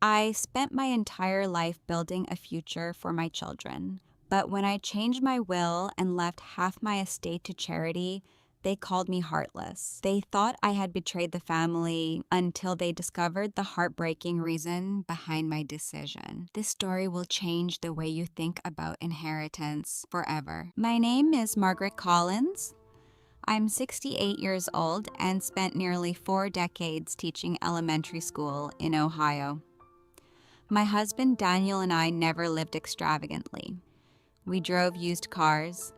I spent my entire life building a future for my children. But when I changed my will and left half my estate to charity, they called me heartless. They thought I had betrayed the family until they discovered the heartbreaking reason behind my decision. This story will change the way you think about inheritance forever. My name is Margaret Collins. I'm 68 years old and spent nearly 4 decades teaching elementary school in Ohio. My husband Daniel and I never lived extravagantly. We drove used cars,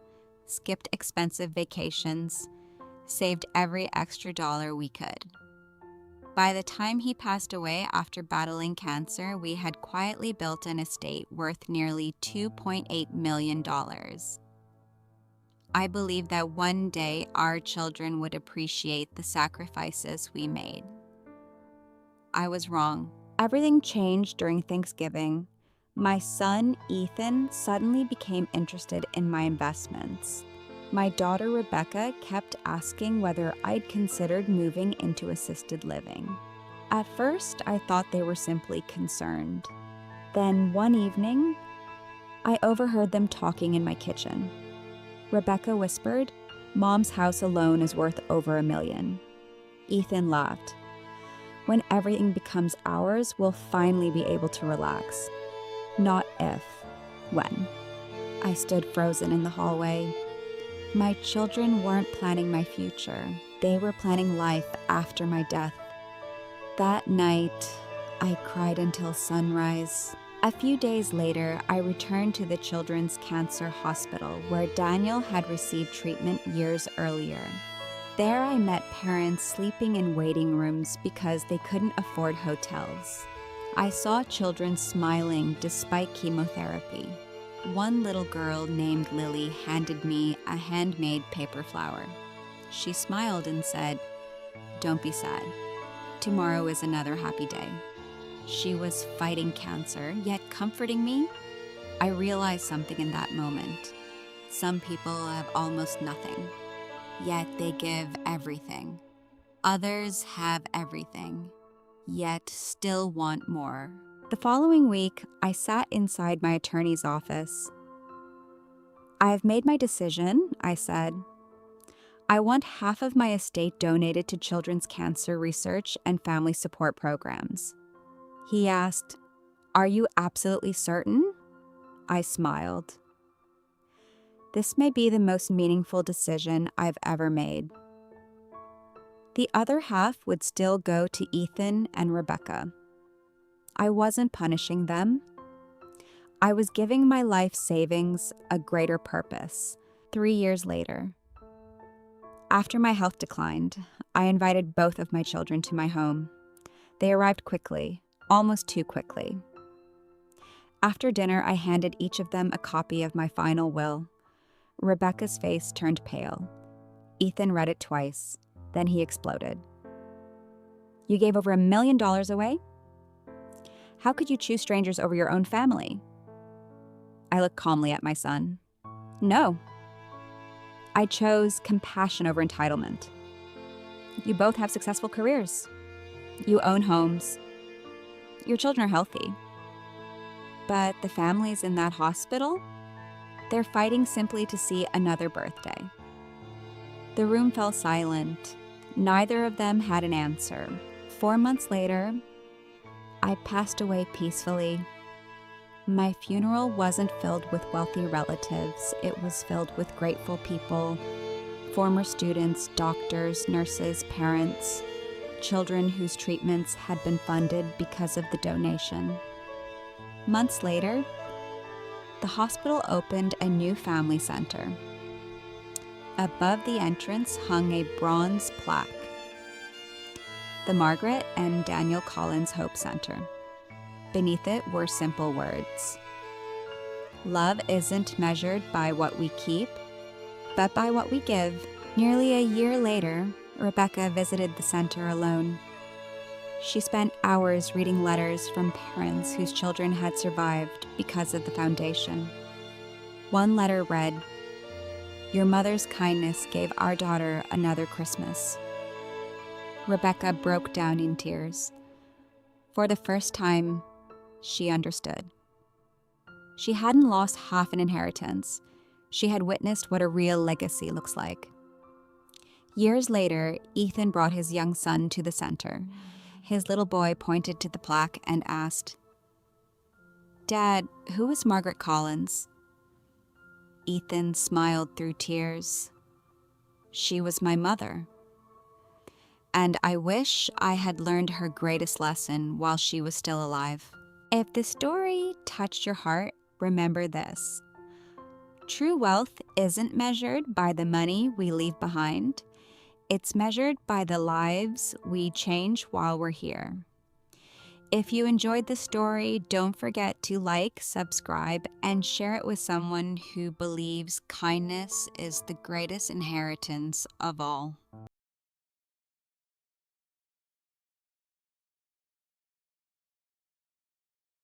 skipped expensive vacations, saved every extra dollar we could. By the time he passed away after battling cancer, we had quietly built an estate worth nearly $2.8 million. I believe that one day our children would appreciate the sacrifices we made. I was wrong. Everything changed during Thanksgiving. My son, Ethan, suddenly became interested in my investments. My daughter, Rebecca, kept asking whether I'd considered moving into assisted living. At first, I thought they were simply concerned. Then one evening, I overheard them talking in my kitchen. Rebecca whispered, "Mom's house alone is worth over $1 million. Ethan laughed. "When everything becomes ours, we'll finally be able to relax. Not if, when." I stood frozen in the hallway. My children weren't planning my future. They were planning life after my death. That night, I cried until sunrise. A few days later, I returned to the Children's Cancer Hospital, where Daniel had received treatment years earlier. There I met parents sleeping in waiting rooms because they couldn't afford hotels. I saw children smiling despite chemotherapy. One little girl named Lily handed me a handmade paper flower. She smiled and said, "Don't be sad. Tomorrow is another happy day." She was fighting cancer, yet comforting me. I realized something in that moment. Some people have almost nothing, yet they give everything. Others have everything, yet still want more. The following week, I sat inside my attorney's office. "I have made my decision," I said. "I want half of my estate donated to children's cancer research and family support programs." He asked, "Are you absolutely certain?" I smiled. This may be the most meaningful decision I've ever made. The other half would still go to Ethan and Rebecca. I wasn't punishing them. I was giving my life savings a greater purpose. 3 years later, after my health declined, I invited both of my children to my home. They arrived quickly, almost too quickly. After dinner, I handed each of them a copy of my final will. Rebecca's face turned pale. Ethan read it twice, then he exploded. "You gave over $1 million away? How could you choose strangers over your own family?" I looked calmly at my son. "No. I chose compassion over entitlement. You both have successful careers. You own homes. Your children are healthy. But the families in that hospital, they're fighting simply to see another birthday." The room fell silent. Neither of them had an answer. 4 months later, I passed away peacefully. My funeral wasn't filled with wealthy relatives. It was filled with grateful people, former students, doctors, nurses, parents, children whose treatments had been funded because of the donation. Months later, the hospital opened a new family center. Above the entrance hung a bronze plaque, the Margaret and Daniel Collins Hope Center. Beneath it were simple words: "Love isn't measured by what we keep, but by what we give." Nearly a year later, Rebecca visited the center alone. She spent hours reading letters from parents whose children had survived because of the foundation. One letter read, "Your mother's kindness gave our daughter another Christmas." Rebecca broke down in tears. For the first time, She understood. She hadn't lost half an inheritance. She had witnessed what a real legacy looks like. Years later, Ethan brought his young son to the center. His little boy pointed to the plaque and asked, "Dad, who is Margaret Collins?" Ethan smiled through tears. "She was my mother. And I wish I had learned her greatest lesson while she was still alive." If the story touched your heart, remember this. True wealth isn't measured by the money we leave behind. It's measured by the lives we change while we're here. If you enjoyed the story, don't forget to like, subscribe, and share it with someone who believes kindness is the greatest inheritance of all.